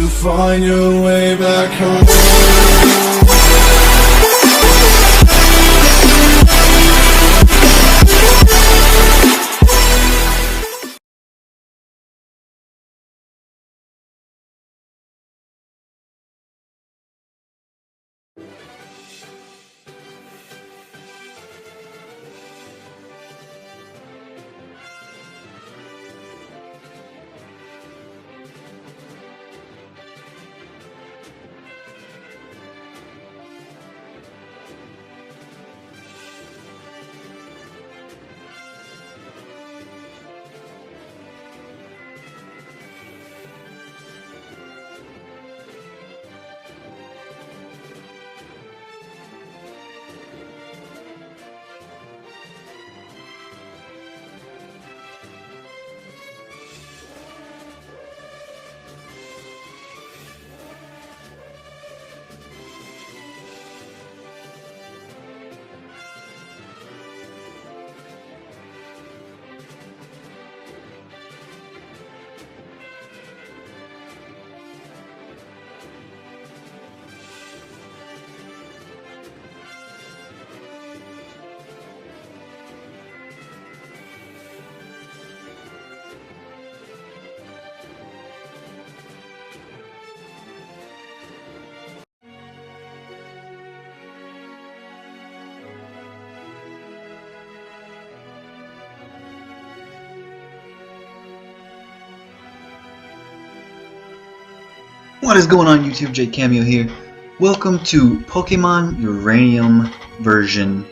you find your way back home? What is going on YouTube? Camyo here. Welcome to Pokemon Uranium version.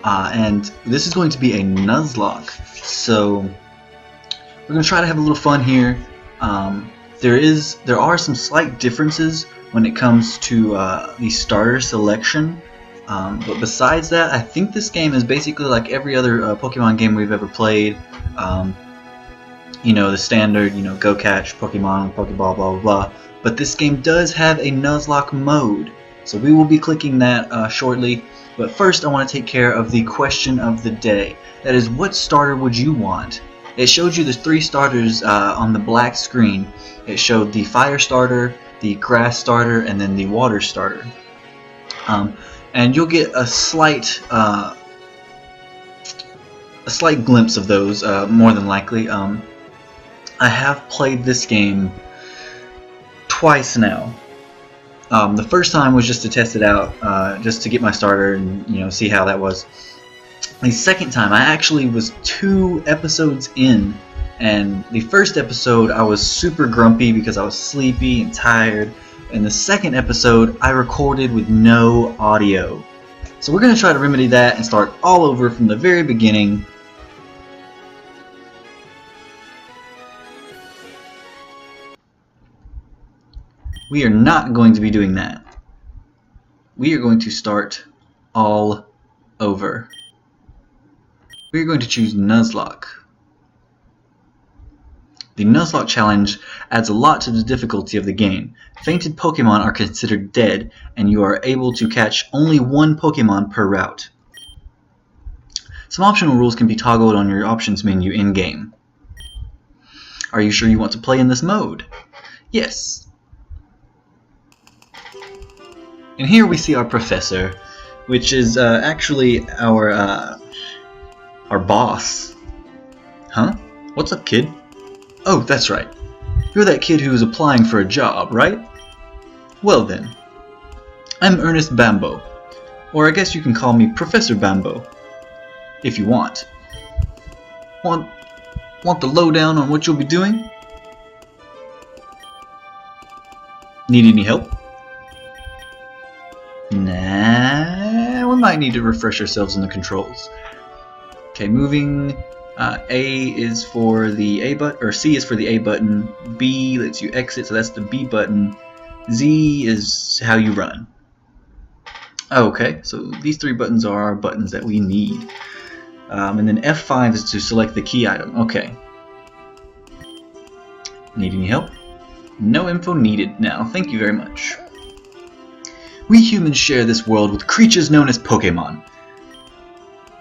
And this is going to be a Nuzlocke. So we're going to try to have a little fun here. There are some slight differences when it comes to the starter selection. But besides that, I think this game is basically like every other Pokemon game we've ever played. You know, the standard, go catch Pokemon, Pokeball, blah blah blah. But this game does have a Nuzlocke mode, so we will be clicking that shortly. But first I want to take care of the question of the day. That is, what starter would you want? It showed you the 3 starters on the black screen. It showed the fire starter, the grass starter, and then the water starter. And you'll get a slight glimpse of those, more than likely. I have played this game twice now. The first time was just to test it out, just to get my starter and see how that was. The second time, I actually was 2 episodes in, and the first episode I was super grumpy because I was sleepy and tired, and the second episode I recorded with no audio. So we're going to try to remedy that and start all over from the very beginning. We are not going to be doing that. We are going to start all over. We are going to choose Nuzlocke. The Nuzlocke challenge adds a lot to the difficulty of the game. Fainted Pokemon are considered dead, and you are able to catch only 1 Pokemon per route. Some optional rules can be toggled on your options menu in-game. Are you sure you want to play in this mode? Yes. And here we see our professor, which is actually our boss. Huh? What's up, kid? Oh, that's right. You're that kid who was applying for a job, right? Well then, I'm Ernest Bambo, or I guess you can call me Professor Bambo, if you want. Want the lowdown on what you'll be doing? Need any help? Nah, we might need to refresh ourselves on the controls. Okay, moving. A is for the A button, or C is for the A button. B lets you exit, so that's the B button. Z is how you run. Okay, so these 3 buttons are our buttons that we need. And then F5 is to select the key item. Okay. Need any help? No info needed now. Thank you very much. We humans share this world with creatures known as Pokemon.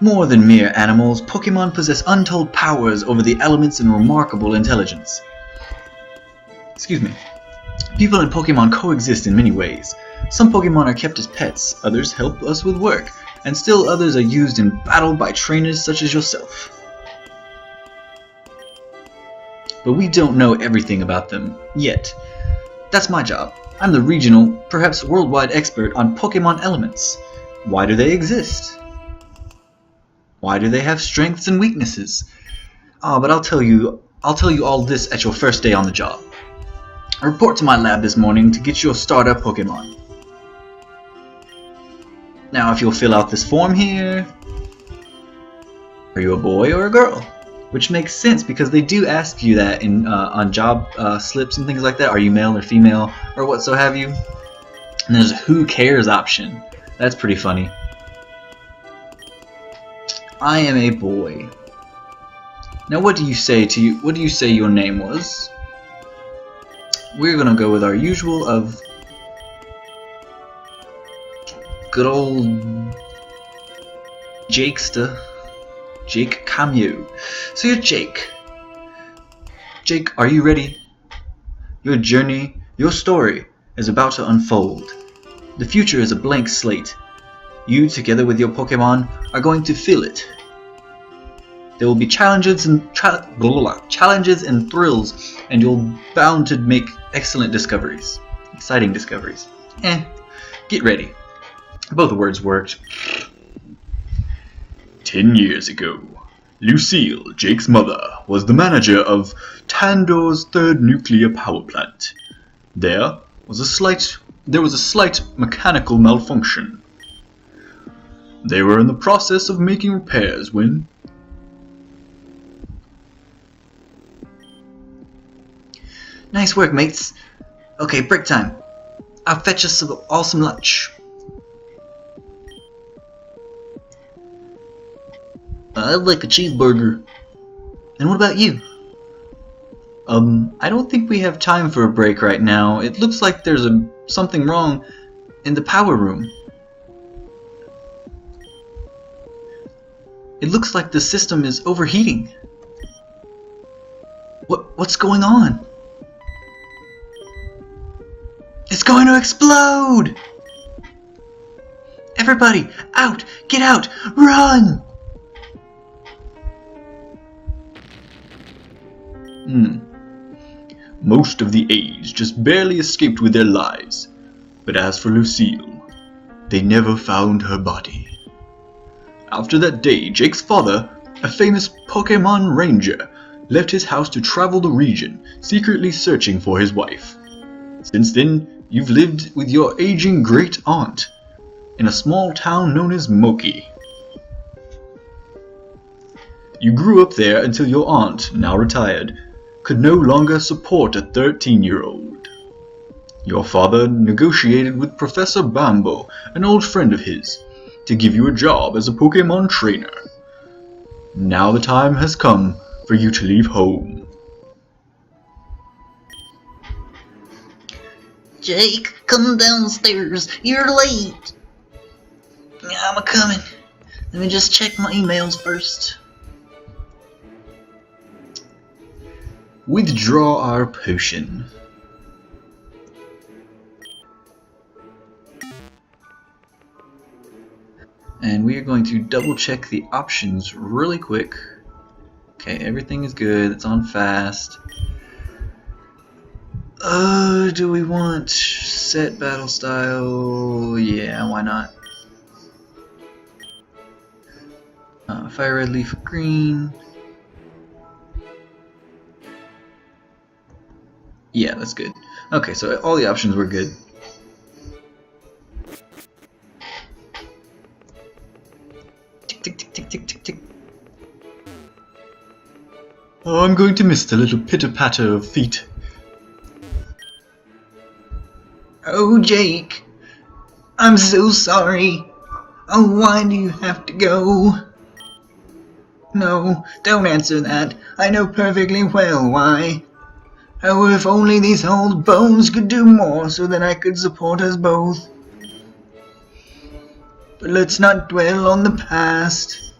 More than mere animals, Pokemon possess untold powers over the elements and remarkable intelligence. Excuse me. People and Pokemon coexist in many ways. Some Pokemon are kept as pets, others help us with work, and still others are used in battle by trainers such as yourself. But we don't know everything about them, yet. That's my job. I'm the regional, perhaps worldwide expert on Pokemon elements. Why do they exist? Why do they have strengths and weaknesses? But I'll tell you all this at your first day on the job. I report to my lab this morning to get your starter Pokemon. Now if you'll fill out this form here... Are you a boy or a girl? Which makes sense because they do ask you that in on job slips and things like that. Are you male or female or what so have you? And there's a who cares option. That's pretty funny. I am a boy. Now what do you say your name was? We're gonna go with our usual of good old Jakester. Jake Camyo. So you're Jake. Jake, are you ready? Your journey, your story is about to unfold. The future is a blank slate. You, together with your Pokemon, are going to fill it. There will be challenges and thrills, and you're bound to make excellent discoveries. Exciting discoveries. Get ready. Both words worked. 10 years ago, Lucille, Jake's mother, was the manager of Tandor's third nuclear power plant. There was a slight mechanical malfunction. They were in the process of making repairs when... Nice work, mates. Okay, break time. I'll fetch us all some lunch. I'd like a cheeseburger. And what about you? I don't think we have time for a break right now. It looks like there's something wrong in the power room. It looks like the system is overheating. What's going on? It's going to explode! Everybody, out! Get out! Run! Most of the aides just barely escaped with their lives. But as for Lucille, they never found her body. After that day, Jake's father, a famous Pokemon ranger, left his house to travel the region, secretly searching for his wife. Since then, you've lived with your aging great-aunt in a small town known as Moki. You grew up there until your aunt, now retired, could no longer support a 13-year-old. Your father negotiated with Professor Bambo, an old friend of his, to give you a job as a Pokemon trainer. Now the time has come for you to leave home. Jake, come downstairs. You're late. I'm a-coming. Let me just check my emails first. Withdraw our potion. And we are going to double check the options really quick. Okay, everything is good. It's on fast. Do we want set battle style? Yeah, why not? Fire red, leaf green. Yeah, that's good. Okay, so all the options were good. Tick, tick, tick, tick, tick, tick, tick. Oh, I'm going to miss the little pitter-patter of feet. Oh, Jake. I'm so sorry. Oh, why do you have to go? No, don't answer that. I know perfectly well why. Oh, if only these old bones could do more so that I could support us both. But let's not dwell on the past.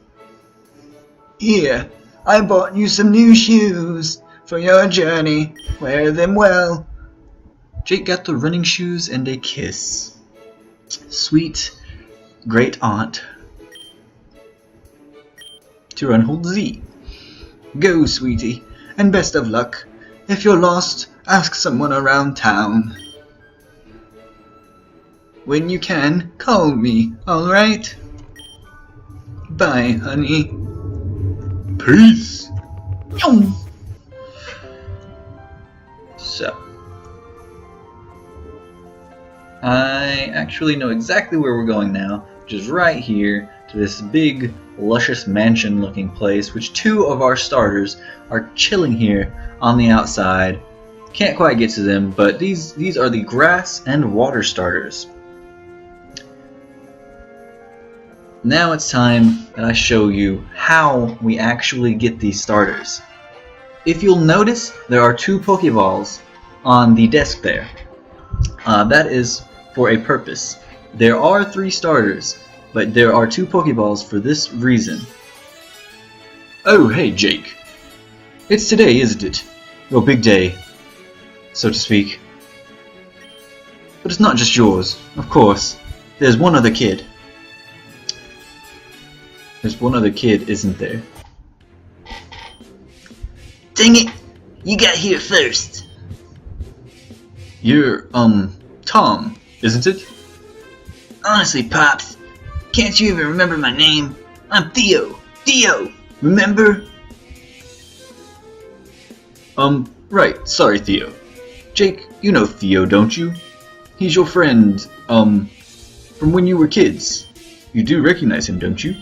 Here, I bought you some new shoes for your journey. Wear them well. Jake got the running shoes and a kiss. Sweet great aunt. To run hold Z. Go, sweetie, and best of luck. If you're lost, ask someone around town. When you can, call me, alright? Bye, honey. Peace. So, I actually know exactly where we're going now, which is right here to this big, luscious mansion-looking place, which 2 of our starters are chilling here on the outside. Can't quite get to them, but these are the grass and water starters. Now it's time that I show you how we actually get these starters. If you'll notice, there are 2 Pokeballs on the desk there. That is for a purpose. There are 3 starters, but there are 2 Pokeballs for this reason. Oh, hey Jake. It's today, isn't it? Your big day, so to speak. But it's not just yours, of course. There's one other kid. There's one other kid, isn't there? Dang it! You got here first. You're, Tom, isn't it? Honestly, Pops, can't you even remember my name? I'm Theo. Theo, remember? Right, sorry Theo. Jake, you know Theo, don't you? He's your friend, from when you were kids. You do recognize him, don't you?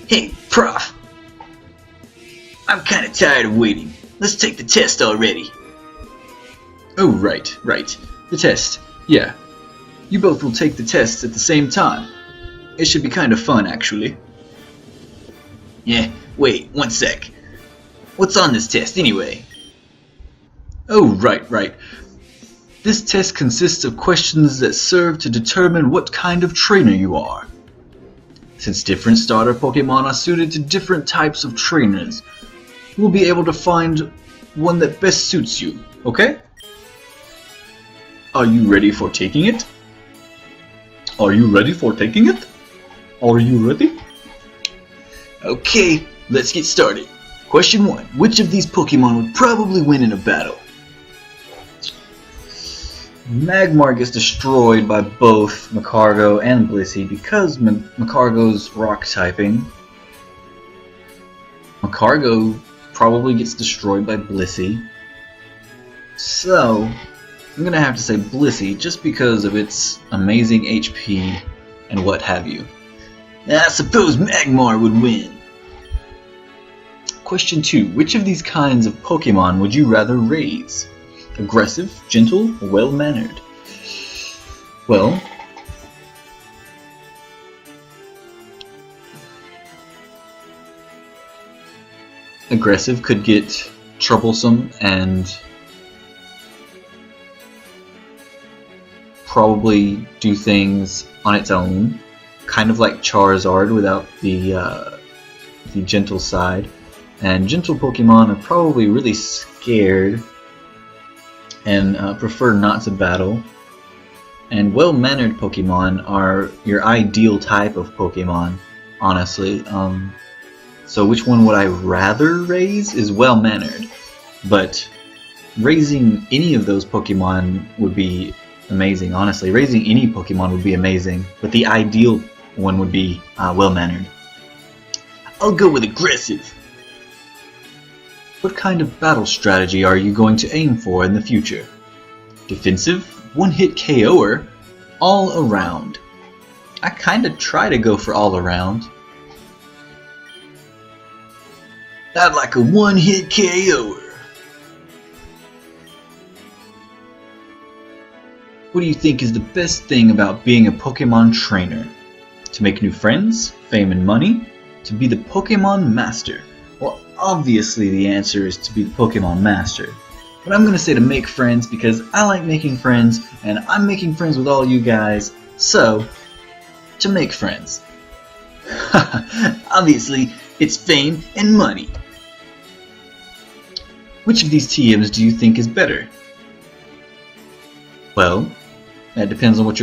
Hey, Prof. I'm kinda tired of waiting. Let's take the test already. Oh, right. The test. Yeah. You both will take the tests at the same time. It should be kind of fun, actually. Yeah, wait, one sec. What's on this test, anyway? Oh, right. This test consists of questions that serve to determine what kind of trainer you are. Since different starter Pokemon are suited to different types of trainers, we'll be able to find one that best suits you, okay? Are you ready for taking it? Are you ready? Okay, let's get started. Question 1. Which of these Pokemon would probably win in a battle? Magmar gets destroyed by both Magcargo and Blissey because Magcargo's rock typing. Magcargo probably gets destroyed by Blissey. So, I'm gonna have to say Blissey just because of its amazing HP and what have you. I suppose Magmar would win. Question 2. Which of these kinds of Pokemon would you rather raise? Aggressive, gentle, or well-mannered? Well, aggressive could get troublesome and probably do things on its own, kind of like Charizard without the gentle side. And gentle Pokemon are probably really scared and prefer not to battle. And well-mannered Pokemon are your ideal type of Pokemon, honestly. So which one would I rather raise is well-mannered, but raising any of those Pokemon would be amazing, honestly. Raising any Pokemon would be amazing, but the ideal one would be well-mannered. I'll go with aggressive. What kind of battle strategy are you going to aim for in the future? Defensive, one-hit KO'er, all around. I kinda try to go for all around. I'd like a one-hit KO'er. What do you think is the best thing about being a Pokemon trainer? To make new friends, fame and money? To be the Pokemon Master? Well, obviously the answer is to be the Pokemon Master. But I'm gonna say to make friends because I like making friends and I'm making friends with all you guys, so to make friends. Obviously, it's fame and money. Which of these TMs do you think is better? Well, that depends on what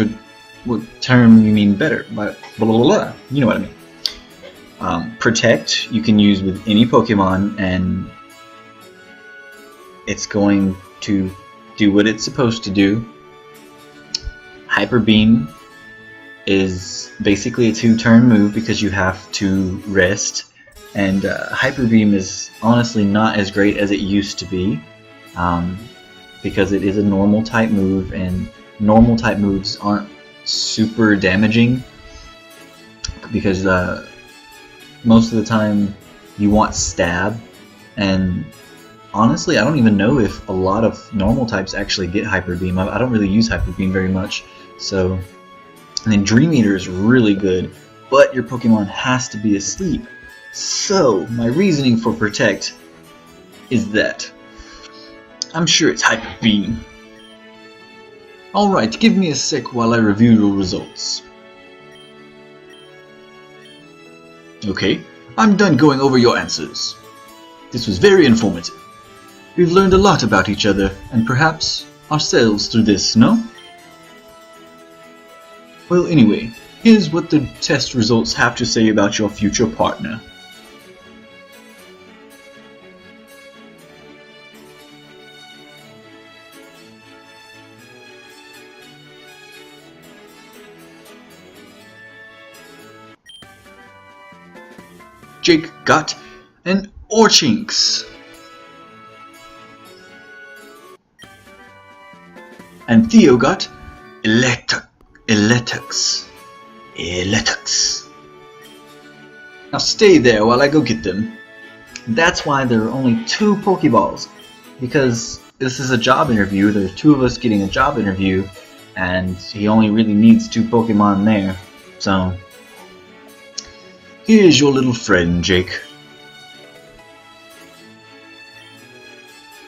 term you mean better. By blah blah blah. You know what I mean. Protect you can use with any Pokemon, and it's going to do what it's supposed to do. Hyper Beam is basically a 2-turn move because you have to rest, and Hyper Beam is honestly not as great as it used to be, because it is a normal type move, and normal type moves aren't super damaging because most of the time you want stab, and honestly I don't even know if a lot of normal types actually get Hyper Beam. I don't really use Hyper Beam very much. So, and then Dream Eater is really good, but your Pokemon has to be asleep. So my reasoning for Protect is that I'm sure it's Hyper Beam. Alright, give me a sec while I review your results. Okay, I'm done going over your answers. This was very informative. We've learned a lot about each other, and perhaps ourselves through this, no? Well, anyway, here's what the test results have to say about your future partner. Jake got an Orchinx. And Theo got Electux. Now stay there while I go get them. That's why there are only 2 Pokeballs, because this is a job interview. There's 2 of us getting a job interview, and he only really needs 2 Pokemon there. So here's your little friend, Jake.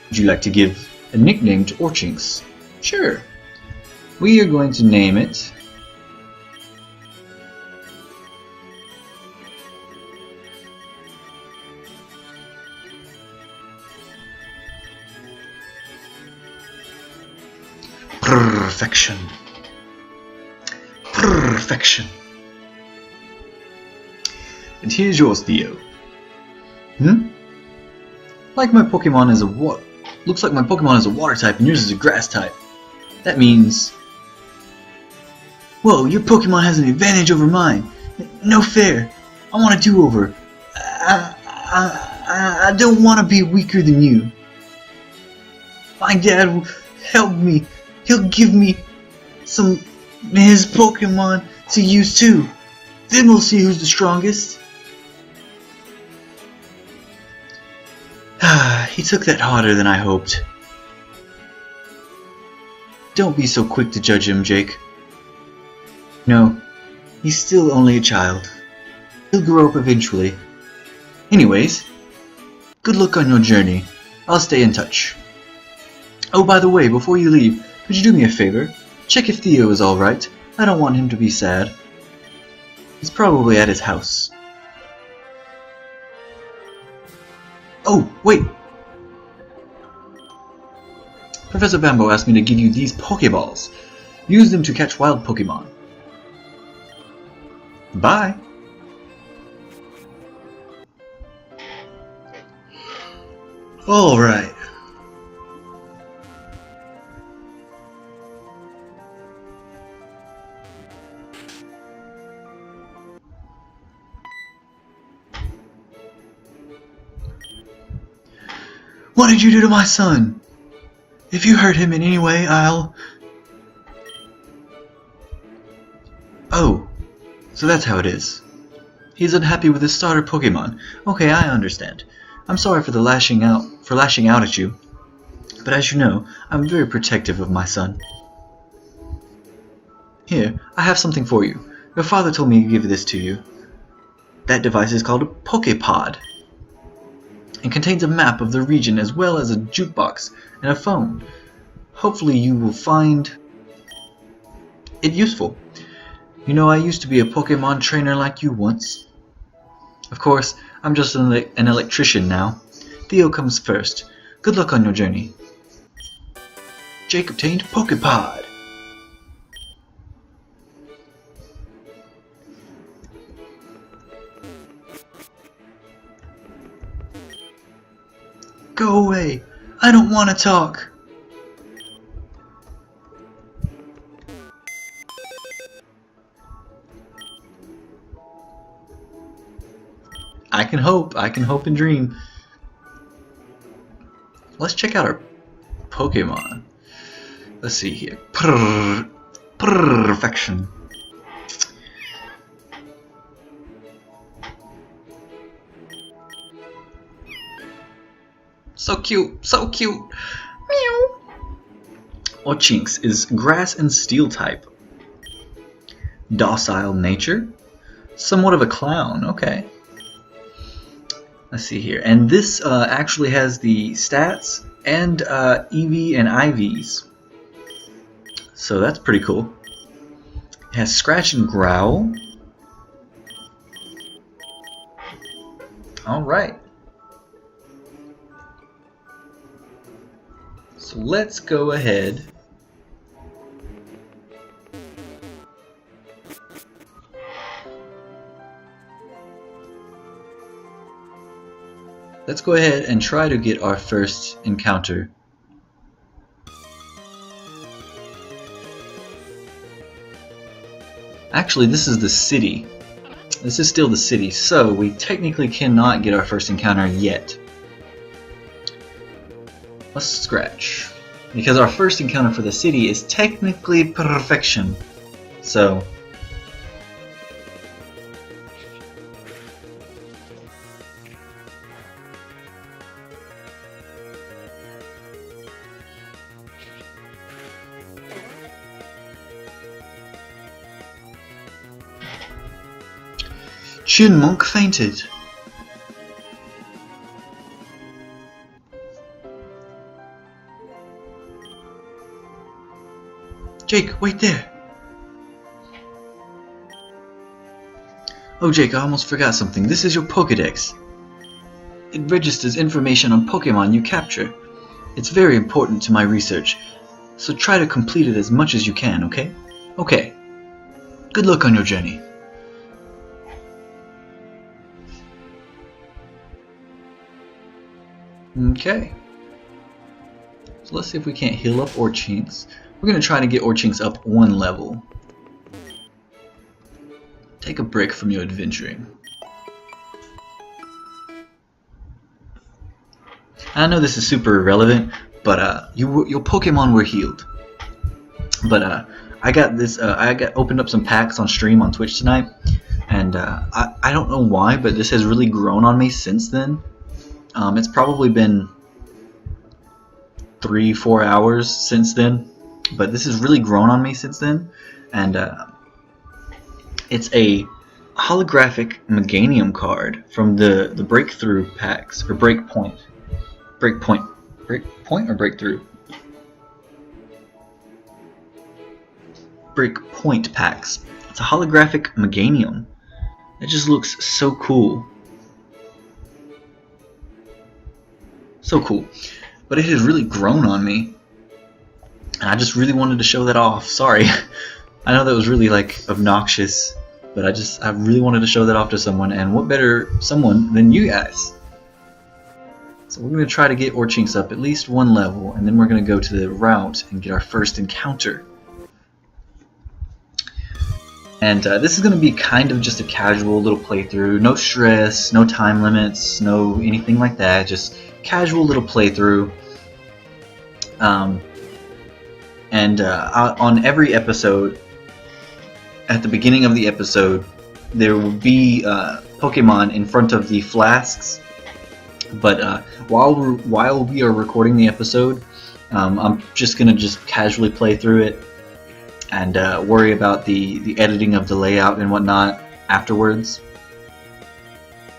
Would you like to give a nickname to Orchinx? Sure. We are going to name it Perfection. Perfection. And here's yours, Theo. Like my Pokemon is a looks like my Pokemon is a water type and yours is a grass type. That means, whoa, your Pokemon has an advantage over mine. No fair. I want a do-over. I don't want to be weaker than you. My dad will help me. He'll give me some his Pokemon to use too. Then we'll see who's the strongest. He took that harder than I hoped. Don't be so quick to judge him, Jake. No, he's still only a child. He'll grow up eventually. Anyways, good luck on your journey. I'll stay in touch. Oh, by the way, before you leave, could you do me a favor? Check if Theo is alright. I don't want him to be sad. He's probably at his house. Oh, wait! Professor Bambo asked me to give you these Pokeballs. Use them to catch wild Pokemon. Bye! Alright. What did you do to my son? If you hurt him in any way, I'll... Oh, so that's how it is. He's unhappy with his starter Pokemon. Okay, I understand. I'm sorry for lashing out at you. But as you know, I'm very protective of my son. Here, I have something for you. Your father told me to give this to you. That device is called a Pokepod. It contains a map of the region as well as a jukebox and a phone. Hopefully you will find it useful. You know, I used to be a Pokemon trainer like you once. Of course, I'm just an electrician now. Theo comes first. Good luck on your journey. Jake obtained Pokepod. I don't want to talk. I can hope and dream. Let's check out our Pokemon. Let's see here. Perfection. So cute, so cute. Meow. Orchinx is grass and steel type. Docile nature. Somewhat of a clown, okay. Let's see here. And this actually has the stats and EV and IVs. So that's pretty cool. It has Scratch and Growl. Alright. So let's go ahead. Let's go ahead and try to get our first encounter. Actually, this is the city. This is still the city, so we technically cannot get our first encounter yet. Let's scratch. Because our first encounter for the city is technically perfection. So Monk fainted. Jake, wait there. Oh Jake, I almost forgot something. This is your Pokédex. It registers information on Pokemon you capture. It's very important to my research, so try to complete it as much as you can, okay? Okay. Good luck on your journey. Okay. So let's see if we can't heal up Orchinx. We're going to try to get Orchinx up one level. Take a break from your adventuring. I know this is super irrelevant, but your Pokemon were healed. But I got this. Opened up some packs on stream on Twitch tonight, and I don't know why, but this has really grown on me since then. It's probably been 3-4 hours since then, but this has really grown on me since then, and it's a holographic Meganium card from the breakthrough packs, or breakpoint or breakthrough? Breakpoint packs. It's a holographic Meganium. It just looks so cool. So cool. But it has really grown on me. And I just really wanted to show that off. Sorry. I know that was really like obnoxious, but I really wanted to show that off to someone, and what better someone than you guys. So we're going to try to get Orchinx up at least one level, and then we're going to go to the route and get our first encounter. And this is going to be kind of just a casual little playthrough. No stress, no time limits, no anything like that. Just casual little playthrough. On every episode, at the beginning of the episode, there will be Pokemon in front of the flasks. But while we are recording the episode, I'm just gonna casually play through it and worry about the editing of the layout and whatnot afterwards.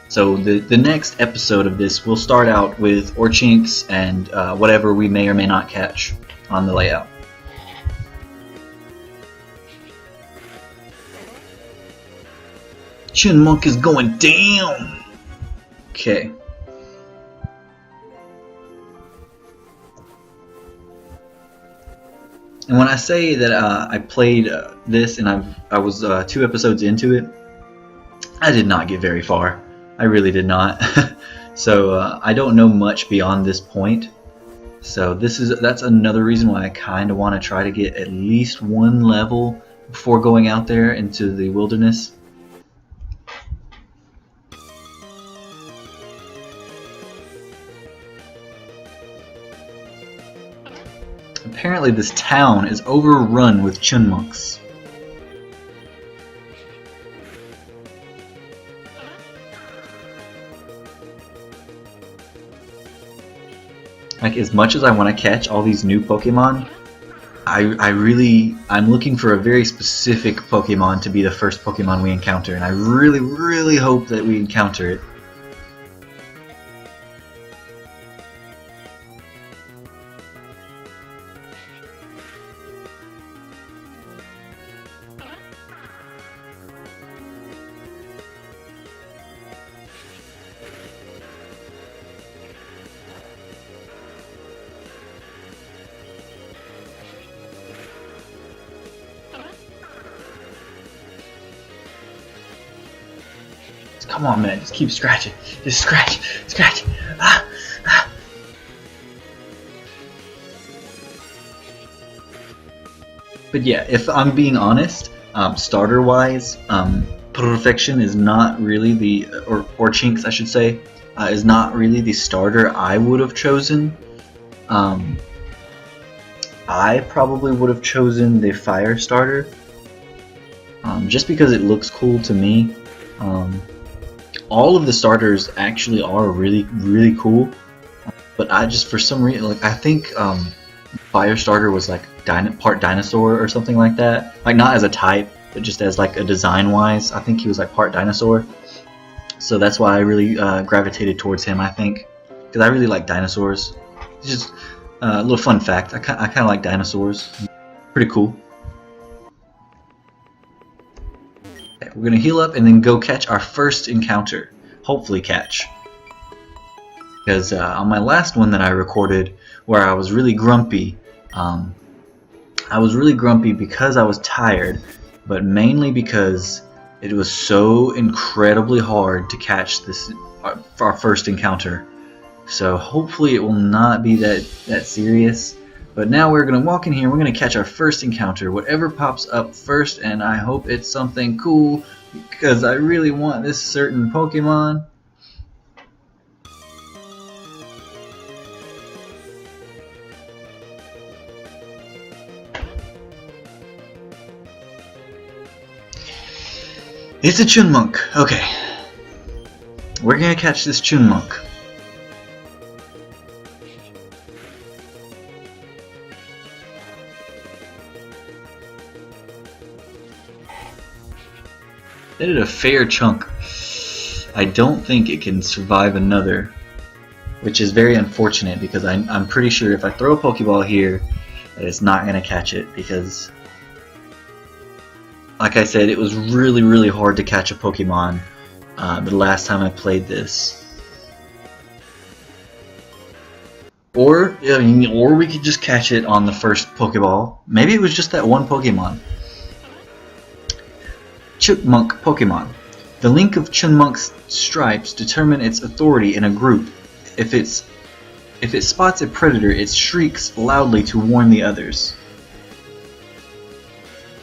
So the next episode of this will start out with Orchinx and whatever we may or may not catch on the layout. Monk is going down! Okay. And when I say that I played this and I was 2 episodes into it, I did not get very far. I really did not. So I don't know much beyond this point. So that's another reason why I kind of want to try to get at least one level before going out there into the wilderness. Apparently this town is overrun with chunmunks. Like, as much as I want to catch all these new Pokemon, I'm looking for a very specific Pokemon to be the first Pokemon we encounter, and I really hope that we encounter it. Come on, man, just keep scratching. Just scratch. Ah. But yeah, if I'm being honest, starter-wise, Perfection is not really the, or Chinks I should say, is not really the starter I would have chosen. I probably would have chosen the Fire starter, just because it looks cool to me. All of the starters actually are really cool, but I just, for some reason, like, I think Fire starter was like part dinosaur or something like that. Like, not as a type, but just as like a design wise, I think he was like part dinosaur. So that's why I really gravitated towards him, I think, because I really like dinosaurs. It's just a little fun fact, I kind of like dinosaurs. Pretty cool. We're gonna heal up and then go catch our first encounter. Hopefully catch. Because on my last one that I recorded, where I was really grumpy, because I was tired, but mainly because it was so incredibly hard to catch this our first encounter. So hopefully it will not be that serious. But now we're going to walk in here, we're going to catch our first encounter, whatever pops up first, and I hope it's something cool, because I really want this certain Pokemon. It's a Chunmunk. Okay. We're going to catch this Chunmunk. That did a fair chunk. I don't think it can survive another, which is very unfortunate, because I'm pretty sure if I throw a Pokeball here that it's not going to catch it, because like I said, it was really hard to catch a Pokemon the last time I played this. Or we could just catch it on the first Pokeball. Maybe it was just that one Pokemon. Chipmunk Pokemon. The link of Chunmunk's stripes determine its authority in a group. If it spots a predator, it shrieks loudly to warn the others.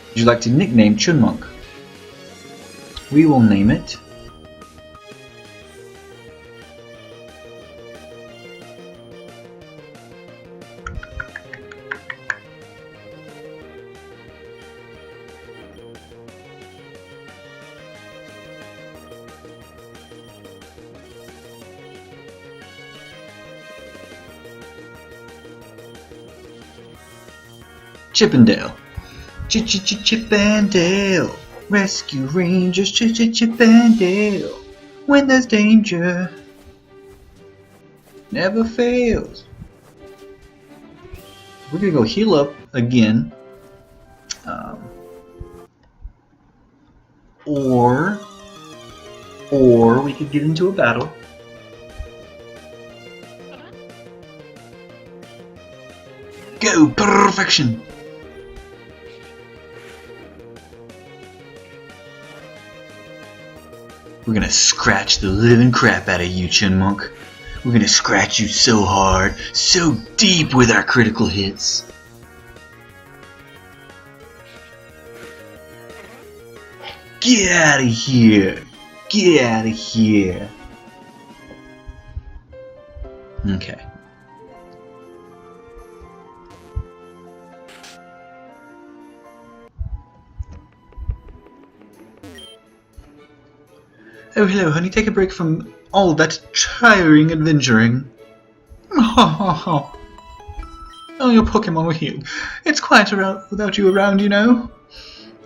Would you like to nickname Chunmunk? We will name it Chippendale. Chippendale. Rescue Rangers. Chippendale. When there's danger, never fails. We're gonna go heal up again. Or we could get into a battle. Go, Perfection! We're gonna scratch the living crap out of you, Chunmunk. We're gonna scratch you so hard, so deep with our critical hits. Get out of here! Get out of here! Okay. Oh, hello, honey. Take a break from all that tiring adventuring. Oh, your Pokemon were healed. It's quiet without you around, you know.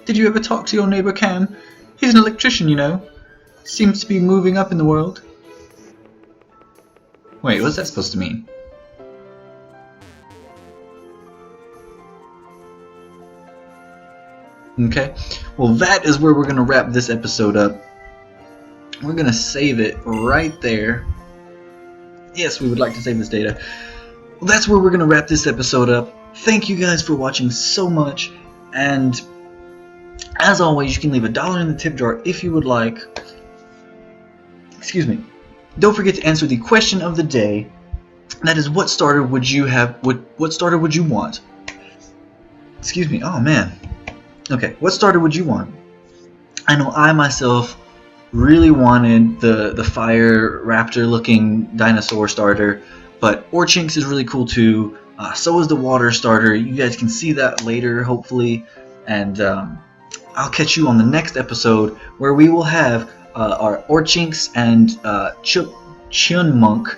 Did you ever talk to your neighbor Cam? He's an electrician, you know. Seems to be moving up in the world. Wait, what's that supposed to mean? Okay, well that is where we're going to wrap this episode up. We're going to save it right there. Yes, we would like to save this data. Well, that's where we're going to wrap this episode up. Thank you guys for watching so much, and as always, you can leave $1 in the tip jar if you would like. Excuse me. Don't forget to answer the question of the day. That is, what starter would you have? What starter would you want? Excuse me. Oh man. Okay, what starter would you want? I know I myself really wanted the fire raptor looking dinosaur starter, but Orchinx is really cool too. So is the water starter. You guys can see that later, hopefully, and I'll catch you on the next episode where we will have our Orchinx and Chunmunk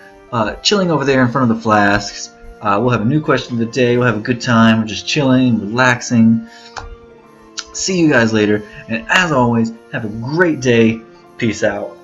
chilling over there in front of the flasks. We'll have a new question of the day. We'll have a good time. We're just chilling, relaxing. See you guys later, and as always, have a great day. Peace out.